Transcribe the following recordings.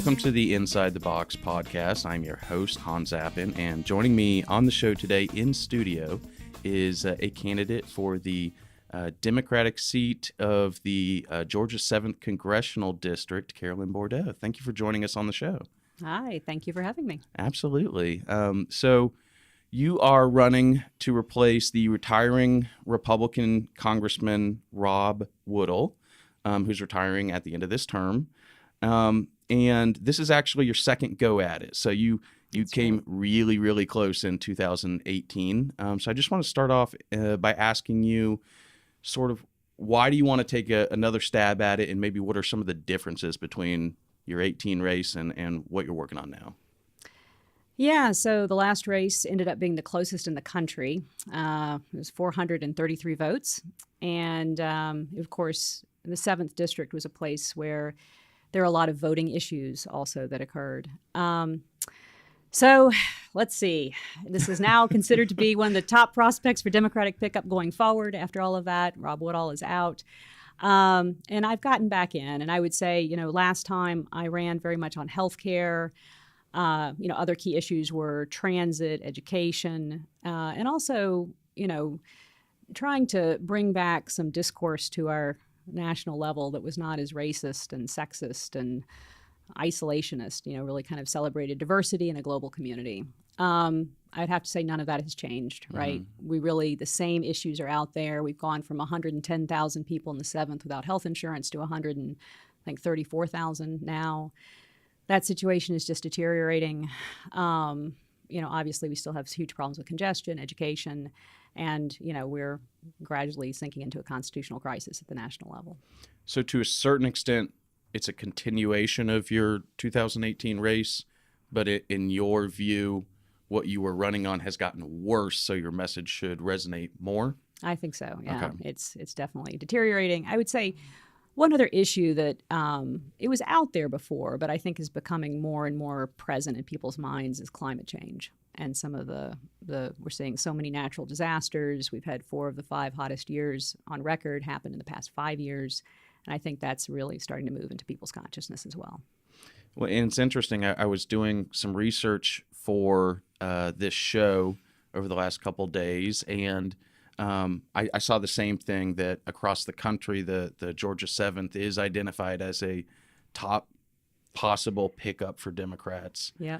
Welcome to the Inside the Box podcast. I'm your host, Hans Appin, and joining me on the show today in studio is a candidate for the Democratic seat of the Georgia 7th Congressional District, Carolyn Bourdeaux. Thank you for joining us on the show. Hi, thank you for having me. Absolutely. So you are running to replace the retiring Republican Congressman Rob Woodall, who's retiring at the end of this term. And this is actually your second go at it. So you came really, really close in 2018. So I just want to start off by asking you sort of why do you want to take another stab at it, and maybe what are some of the differences between your 18 race and what you're working on now? Yeah, so the last race ended up being the closest in the country. It was 433 votes. And of course, the 7th District was a place where there are a lot of voting issues also that occurred. So let's see. This is now considered to be one of the top prospects for Democratic pickup going forward. After all of that, Rob Woodall is out. And I've gotten back in. And I would say, last time I ran very much on healthcare. Other key issues were transit, education, and also, trying to bring back some discourse to our national level that was not as racist and sexist and isolationist, really kind of celebrated diversity in a global community. I'd have to say none of that has changed, right? Mm-hmm. The same issues are out there. We've gone from 110,000 people in the 7th without health insurance to 134,000 now. That situation is just deteriorating. Obviously we still have huge problems with congestion, education, and, we're gradually sinking into a constitutional crisis at the national level. So to a certain extent, it's a continuation of your 2018 race, but in your view, what you were running on has gotten worse, so your message should resonate more? I think so, yeah. Okay. It's definitely deteriorating. I would say one other issue that it was out there before, but I think is becoming more and more present in people's minds is climate change. And some of we're seeing so many natural disasters. We've had 4 of the 5 hottest years on record happen in the past 5 years. And I think that's really starting to move into people's consciousness as well. Well, and it's interesting. I was doing some research for this show over the last couple of days, and I saw the same thing, that across the country, the Georgia 7th is identified as a top possible pickup for Democrats. Yeah.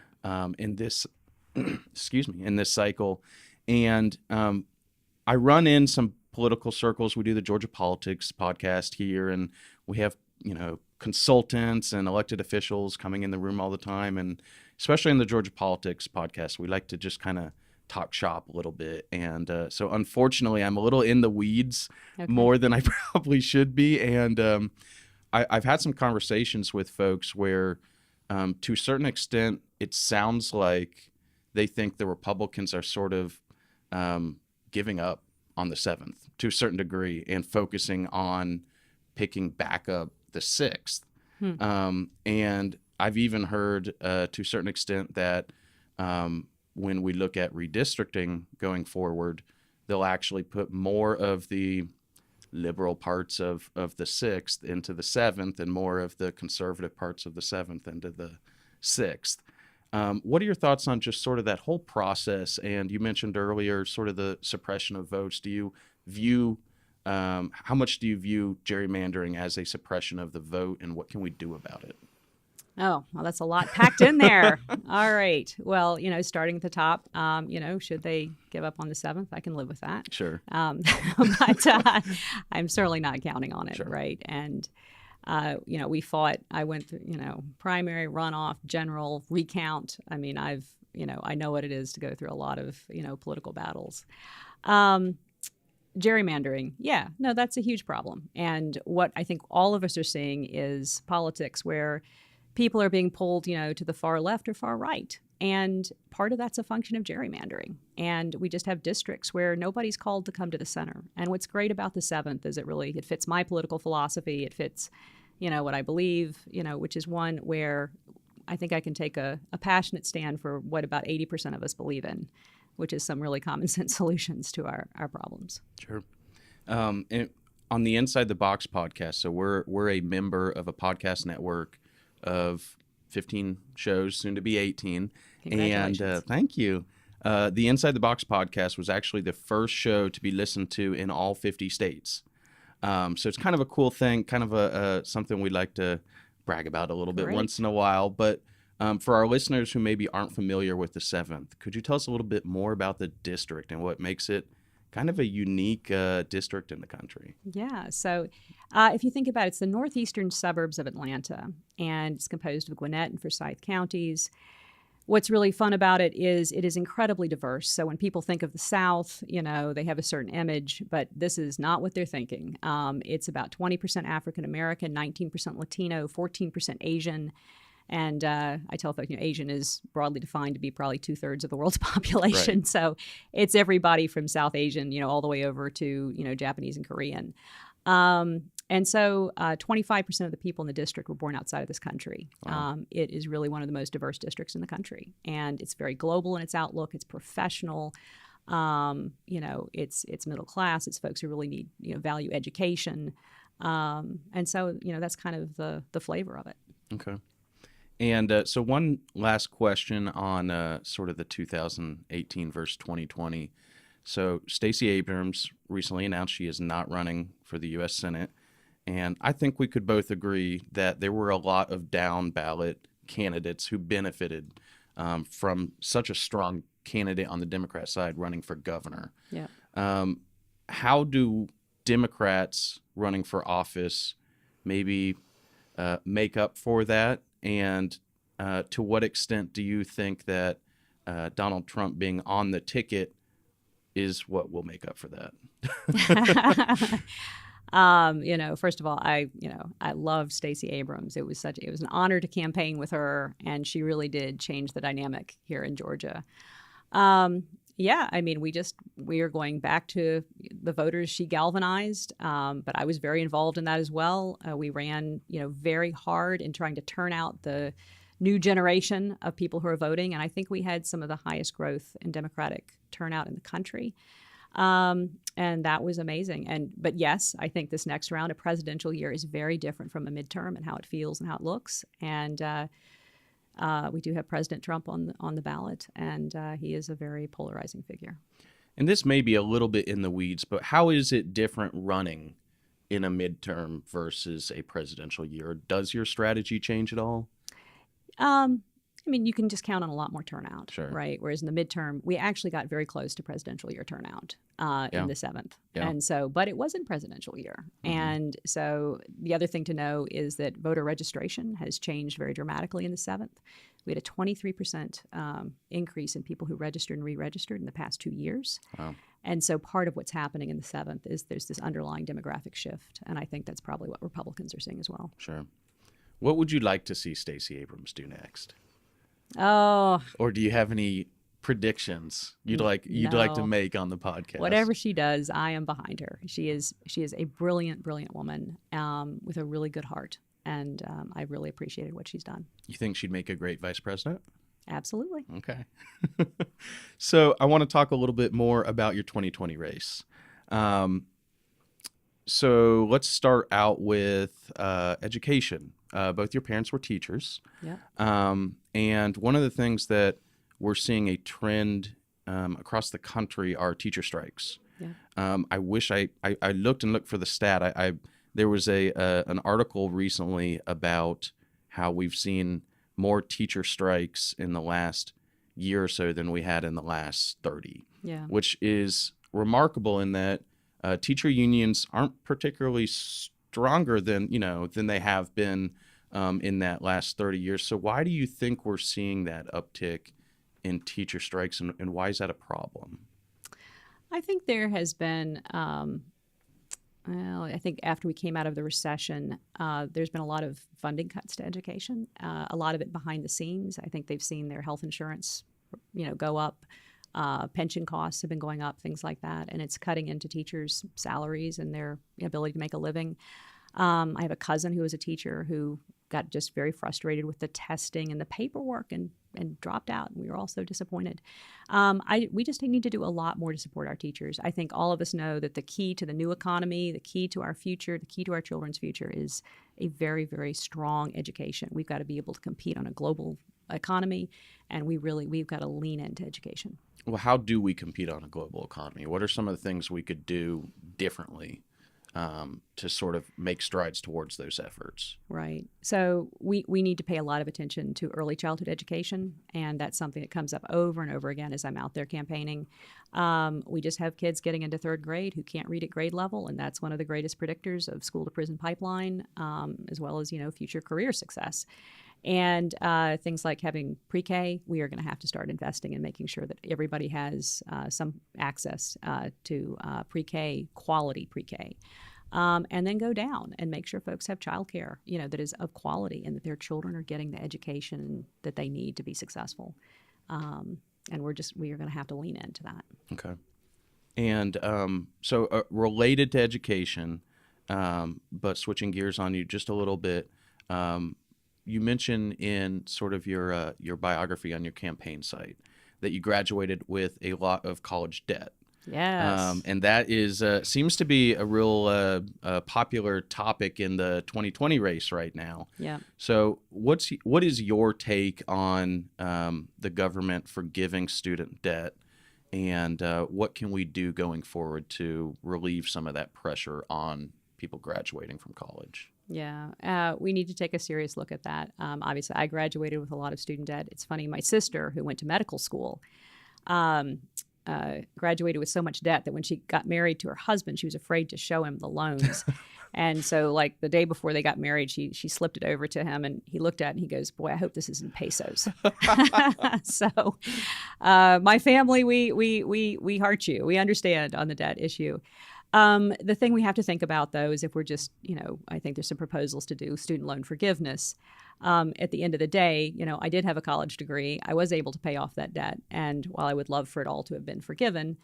In this, in this cycle. And I run in some political circles. We do the Georgia Politics podcast here, and we have, consultants and elected officials coming in the room all the time. And especially in the Georgia Politics podcast, we like to just kind of talk shop a little bit. And so unfortunately, I'm a little in the weeds more than I probably should be. And I've had some conversations with folks where to a certain extent, it sounds like they think the Republicans are sort of giving up on the 7th to a certain degree and focusing on picking back up the 6th. And I've even heard to a certain extent that when we look at redistricting going forward, they'll actually put more of the liberal parts of the 6th into the 7th and more of the conservative parts of the 7th into the 6th. What are your thoughts on just sort of that whole process? And you mentioned earlier sort of the suppression of votes. Do you view, how much do you view gerrymandering as a suppression of the vote, and what can we do about it? Oh, well, that's a lot packed in there. All right. Well, starting at the top, should they give up on the 7th? I can live with that. Sure. But I'm certainly not counting on it, Sure. right? And we fought. I went through, primary, runoff, general, recount. I mean, I know what it is to go through a lot of, political battles. Gerrymandering, that's a huge problem. And what I think all of us are seeing is politics where people are being pulled, to the far left or far right. And part of that's a function of gerrymandering. And we just have districts where nobody's called to come to the center. And what's great about the 7th is it fits my political philosophy. It fits, what I believe, which is one where I think I can take a passionate stand for what about 80% of us believe in, which is some really common sense solutions to our problems. Sure. And on the Inside the Box podcast, so we're a member of a podcast network of 15 shows, soon to be 18. Congratulations. And thank you. The Inside the Box podcast was actually the first show to be listened to in all 50 states. So it's kind of a cool thing, kind of something we'd like to brag about a little bit Great. once in a while. But for our listeners who maybe aren't familiar with the 7th, could you tell us a little bit more about the district and what makes it kind of a unique district in the country? Yeah. So if you think about it, it's the northeastern suburbs of Atlanta, and it's composed of Gwinnett and Forsyth counties. What's really fun about it is incredibly diverse. So when people think of the South, they have a certain image, but this is not what they're thinking. It's about 20% African American, 19% Latino, 14% Asian. And I tell folks, Asian is broadly defined to be probably 2/3 of the world's population. Right. So it's everybody from South Asian, all the way over to, Japanese and Korean. And so 25% of the people in the district were born outside of this country. Wow. It is really one of the most diverse districts in the country. And it's very global in its outlook. It's professional. It's middle class. It's folks who really need, value education. And so, that's kind of the flavor of it. Okay. And so one last question on sort of the 2018 versus 2020. So Stacey Abrams recently announced she is not running for the U.S. Senate. And I think we could both agree that there were a lot of down ballot candidates who benefited from such a strong candidate on the Democrat side running for governor. Yeah. How do Democrats running for office maybe make up for that? And to what extent do you think that Donald Trump being on the ticket is what will make up for that? First of all, I love Stacey Abrams. It was an honor to campaign with her, and she really did change the dynamic here in Georgia. We are going back to the voters she galvanized, but I was very involved in that as well. We ran, very hard in trying to turn out the new generation of people who are voting, and I think we had some of the highest growth in Democratic turnout in the country. And that was amazing. But yes, I think this next round, a presidential year, is very different from a midterm and how it feels and how it looks. And we do have President Trump on the ballot, and he is a very polarizing figure. And this may be a little bit in the weeds, but how is it different running in a midterm versus a presidential year? Does your strategy change at all? You can just count on a lot more turnout, Sure. Right? Whereas in the midterm, we actually got very close to presidential year turnout in the 7th. Yeah. And so, but it wasn't presidential year. Mm-hmm. And so the other thing to know is that voter registration has changed very dramatically in the 7th. We had a 23% increase in people who registered and re-registered in the past 2 years. Wow. And so part of what's happening in the 7th is there's this underlying demographic shift. And I think that's probably what Republicans are seeing as well. Sure. What would you like to see Stacey Abrams do next? Oh. Or do you have any predictions you'd like to make on the podcast? Whatever she does, I am behind her. She is a brilliant, brilliant woman with a really good heart. And I really appreciated what she's done. You think she'd make a great vice president? Absolutely. Okay. So I want to talk a little bit more about your 2020 race. So let's start out with education. Both your parents were teachers. Yeah. And one of the things that we're seeing a trend across the country are teacher strikes. Yeah. I wish I looked for the stat. There was an article recently about how we've seen more teacher strikes in the last year or so than we had in the last 30. Yeah. Which is remarkable in that teacher unions aren't particularly stronger than they have been in that last 30 years. So why do you think we're seeing that uptick in teacher strikes, and why is that a problem? I think there has been, I think after we came out of the recession, there's been a lot of funding cuts to education, a lot of it behind the scenes. I think they've seen their health insurance, go up. Pension costs have been going up, things like that, and it's cutting into teachers' salaries and their ability to make a living. I have a cousin who was a teacher who got just very frustrated with the testing and the paperwork and dropped out. We were all so disappointed. We just need to do a lot more to support our teachers. I think all of us know that the key to the new economy, the key to our future, the key to our children's future is a very, very strong education. We've got to be able to compete on a global economy, and we've got to lean into education. Well, how do we compete on a global economy? What are some of the things we could do differently to sort of make strides towards those efforts? Right. So we need to pay a lot of attention to early childhood education, and that's something that comes up over and over again as I'm out there campaigning. We just have kids getting into third grade who can't read at grade level, and that's one of the greatest predictors of school-to-prison pipeline, as well as, future career success. And things like having pre-K, we are going to have to start investing in making sure that everybody has some access to pre-K, quality pre-K. And then go down and make sure folks have childcare, that is of quality and that their children are getting the education that they need to be successful. And we are going to have to lean into that. Okay. And so related to education, but switching gears on you just a little bit, you mentioned in sort of your biography on your campaign site that you graduated with a lot of college debt. Yes. And that is seems to be a real popular topic in the 2020 race right now. Yeah. So what is your take on the government forgiving student debt, and what can we do going forward to relieve some of that pressure on people graduating from college? Yeah, we need to take a serious look at that. Obviously, I graduated with a lot of student debt. It's funny, my sister, who went to medical school, graduated with so much debt that when she got married to her husband, she was afraid to show him the loans. And so, like, the day before they got married, she slipped it over to him, and he looked at it and he goes, "Boy, I hope this isn't pesos." So, my family, we heart you. We understand on the debt issue. The thing we have to think about, though, is if we're just, I think there's some proposals to do student loan forgiveness. At the end of the day, I did have a college degree. I was able to pay off that debt. And while I would love for it all to have been forgiven,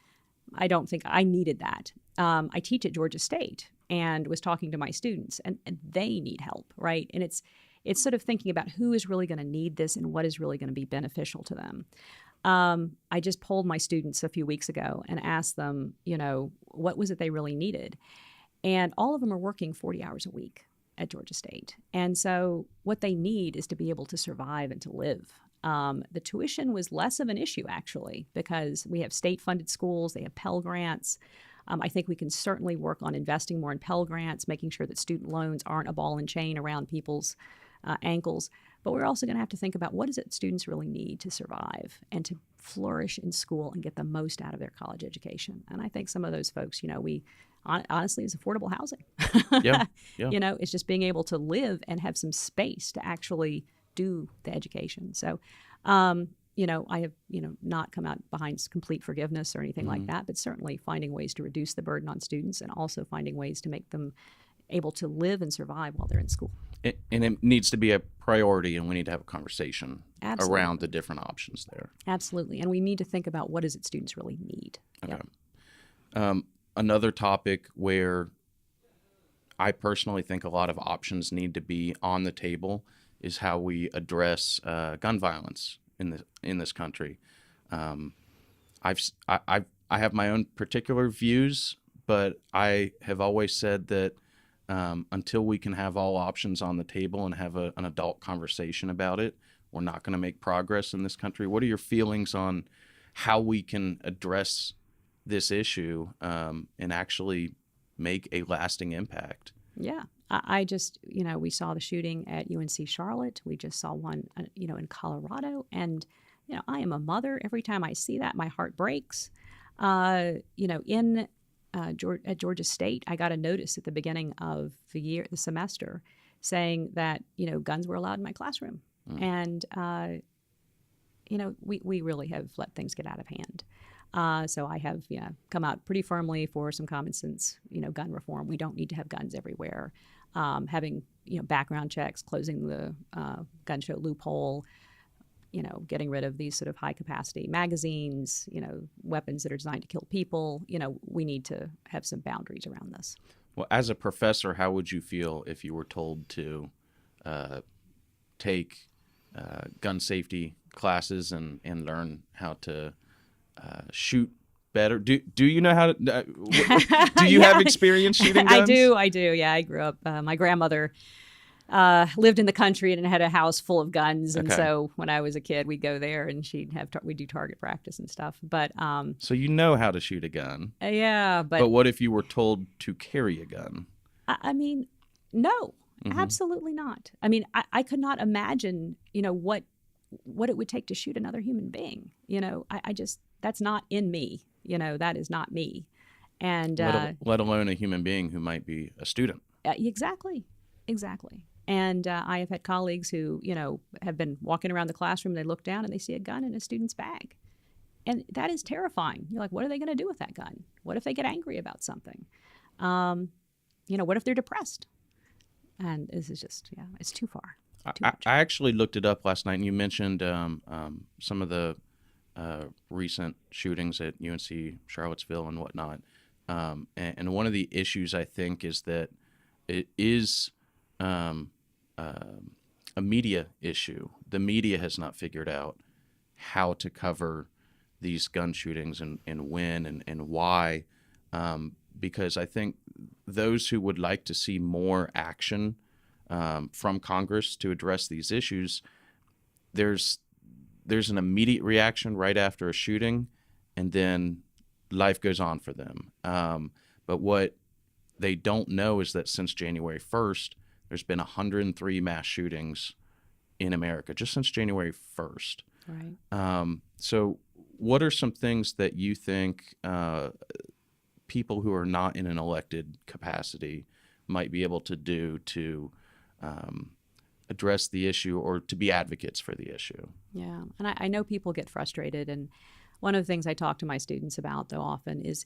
I don't think I needed that. I teach at Georgia State and was talking to my students, and they need help, right? And it's sort of thinking about who is really going to need this and what is really going to be beneficial to them. I just polled my students a few weeks ago and asked them, what was it they really needed? And all of them are working 40 hours a week at Georgia State. And so what they need is to be able to survive and to live. The tuition was less of an issue, actually, because we have state-funded schools, they have Pell Grants. I think we can certainly work on investing more in Pell Grants, making sure that student loans aren't a ball and chain around people's ankles. But we're also going to have to think about what is it students really need to survive and to flourish in school and get the most out of their college education. And I think some of those folks, we honestly is affordable housing. Yeah. It's just being able to live and have some space to actually do the education. So, I have, not come out behind complete forgiveness or anything like that, but certainly finding ways to reduce the burden on students and also finding ways to make them able to live and survive while they're in school. And it needs to be a priority, and we need to have a conversation Absolutely. around the different options there. Absolutely. And we need to think about what is it students really need. Okay. Yep. Another topic where I personally think a lot of options need to be on the table is how we address gun violence in this country. I have my own particular views, but I have always said that until we can have all options on the table and have an adult conversation about it, we're not going to make progress in this country. What are your feelings on how we can address this issue and actually make a lasting impact? Yeah. I just, we saw the shooting at UNC Charlotte. We just saw one, in Colorado. And, I am a mother. Every time I see that, my heart breaks. At Georgia State, I got a notice at the beginning of the semester, saying that, guns were allowed in my classroom. And, we really have let things get out of hand. So I have come out pretty firmly for some common sense, gun reform. We don't need to have guns everywhere. Having, background checks, closing the gun show loophole, getting rid of these sort of high capacity magazines, weapons that are designed to kill people. We need to have some boundaries around this. Well, as a professor, how would you feel if you were told to take gun safety classes and learn how to shoot better. Do you know how to? Do you have experience shooting guns? I do. Yeah, I grew up. My grandmother lived in the country and had a house full of guns, and so when I was a kid, we'd go there and we'd do target practice and stuff. But so you know how to shoot a gun? Yeah, but what if you were told to carry a gun? I mean, no, absolutely not. I mean, I could not imagine, what it would take to shoot another human being. I just, that's not in me. That is not me. And let alone a human being who might be a student. Exactly. And I have had colleagues who, have been walking around the classroom, they look down and they see a gun in a student's bag. And that is terrifying. You're like, what are they going to do with that gun? What if they get angry about something? What if they're depressed? And this is just, it's too far. I actually looked it up last night, and you mentioned some of the recent shootings at UNC Charlottesville and whatnot. And one of the issues, I think, is that it is a media issue. The media has not figured out how to cover these gun shootings and when and why, because I think those who would like to see more action from Congress to address these issues, there's an immediate reaction right after a shooting, and then life goes on for them. But what they don't know is that since January 1st, there's been 103 mass shootings in America just since January 1st. Right. So what are some things that you think people who are not in an elected capacity might be able to do to address the issue or to be advocates for the issue? Yeah, and I know people get frustrated, and one of the things I talk to my students about, though, often is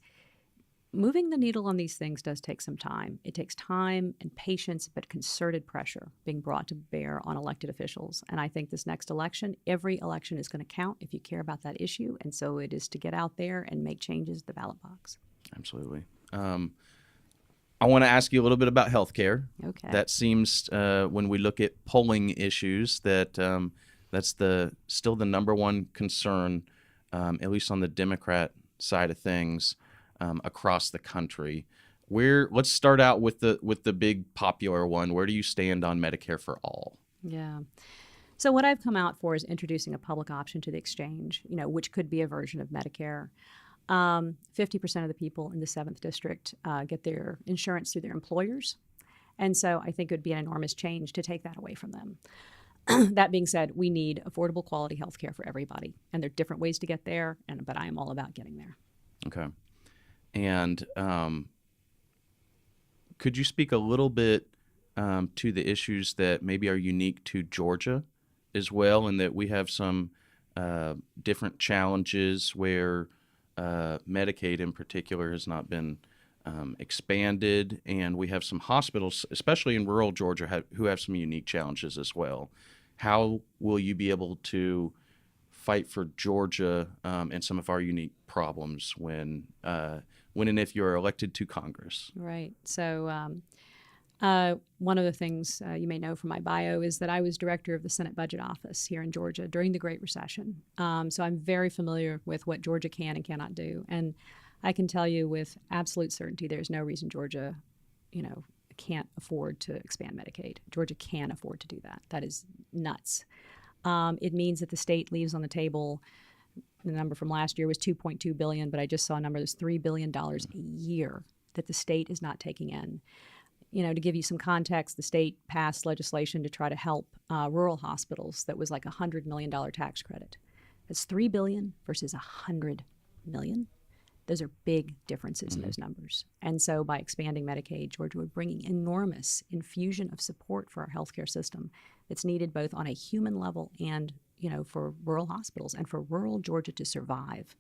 moving the needle on these things does take some time. It takes time and patience, but concerted pressure being brought to bear on elected officials. And I think this next election, every election is going to count if you care about that issue, and so it is to get out there and make changes at the ballot box. Absolutely. I want to ask you a little bit about healthcare. Okay. That seems, when we look at polling issues, that's still the number one concern, at least on the Democrat side of things, across the country. Let's start out with the big popular one. Where do you stand on Medicare for all? Yeah. So what I've come out for is introducing a public option to the exchange, which could be a version of Medicare. 50% of the people in the 7th District get their insurance through their employers. And so I think it would be an enormous change to take that away from them. That being said, we need affordable quality health care for everybody. And there are different ways to get there, but I am all about getting there. Okay. And could you speak a little bit to the issues that maybe are unique to Georgia as well, and that we have some different challenges where Medicaid in particular has not been expanded, and we have some hospitals, especially in rural Georgia, who have some unique challenges as well. How will you be able to fight for Georgia and some of our unique problems when and if you're elected to Congress? Right. So one of the things you may know from my bio is that I was director of the Senate Budget Office here in Georgia during the Great Recession. So I'm very familiar with what Georgia can and cannot do. And I can tell you with absolute certainty there's no reason Georgia, can't afford to expand Medicaid. Georgia can afford to do that. That is nuts. It means that the state leaves on the table, the number from last year was $2.2 billion, but I just saw a number that's $3 billion a year that the state is not taking in. To give you some context, the state passed legislation to try to help rural hospitals that was like a $100 million tax credit. That's $3 billion versus $100 million. Those are big differences in those numbers. And so by expanding Medicaid, Georgia would bring an enormous infusion of support for our healthcare system that's needed both on a human level and, for rural hospitals and for rural Georgia to survive.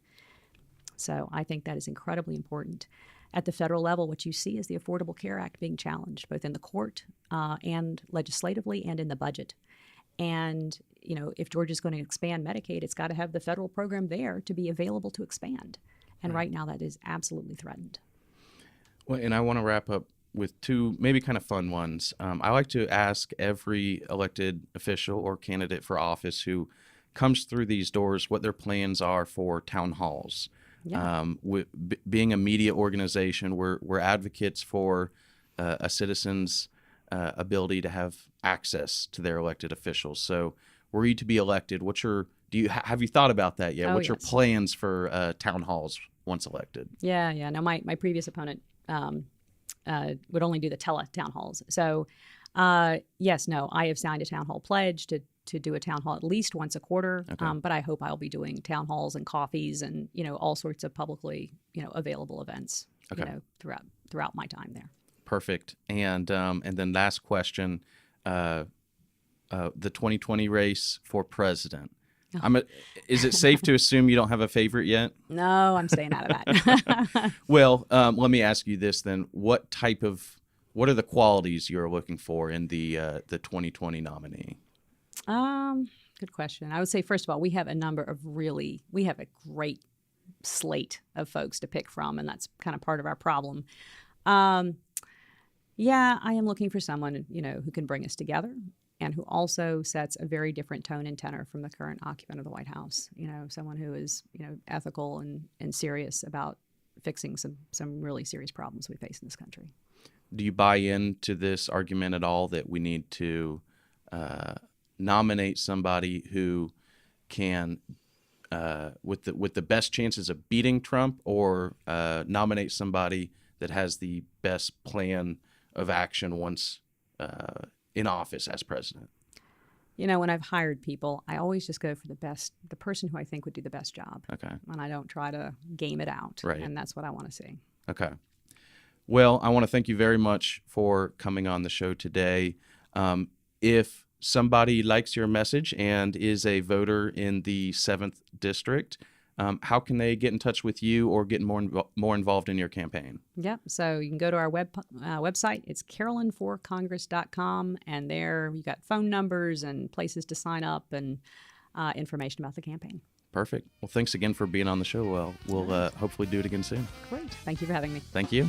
So I think that is incredibly important. At the federal level, what you see is the Affordable Care Act being challenged, both in the court and legislatively and in the budget. And, if Georgia's going to expand Medicaid, it's got to have the federal program there to be available to expand. And right now that is absolutely threatened. Well, and I want to wrap up with two maybe kind of fun ones. I like to ask every elected official or candidate for office who comes through these doors what their plans are for town halls. Yeah. Being a media organization, we're advocates for a citizen's ability to have access to their elected officials. So, were you to be elected, have you thought about that yet? Oh, What's your yes. plans for town halls once elected? Yeah. No, my previous opponent would only do the town halls. So, yes, no, I have signed a town hall pledge to do a town hall at least once a quarter. Okay. But I hope I'll be doing town halls and coffees and all sorts of publicly available events Okay. throughout my time there. Perfect. And then last question, the 2020 race for president. Is it safe to assume you don't have a favorite yet? No, I'm staying out of that. Well, let me ask you this then: what are the qualities you're looking for in the 2020 nominee? Good question. I would say, first of all, we have a great slate of folks to pick from, and that's kind of part of our problem. Yeah, I am looking for someone, who can bring us together and who also sets a very different tone and tenor from the current occupant of the White House. Someone who is, ethical and serious about fixing some really serious problems we face in this country. Do you buy into this argument at all that we need to nominate somebody who can, with the best chances of beating Trump, or nominate somebody that has the best plan of action once in office as president? When I've hired people, I always just go for the person who I think would do the best job. Okay. And I don't try to game it out. Right. And that's what I want to see. Okay. Well, I want to thank you very much for coming on the show today. If somebody likes your message and is a voter in the 7th District, how can they get in touch with you or get more involved in your campaign? Yep. So you can go to our website. It's carolynforcongress.com. And there you got phone numbers and places to sign up and information about the campaign. Perfect. Well, thanks again for being on the show. We'll hopefully do it again soon. Great. Thank you for having me. Thank you.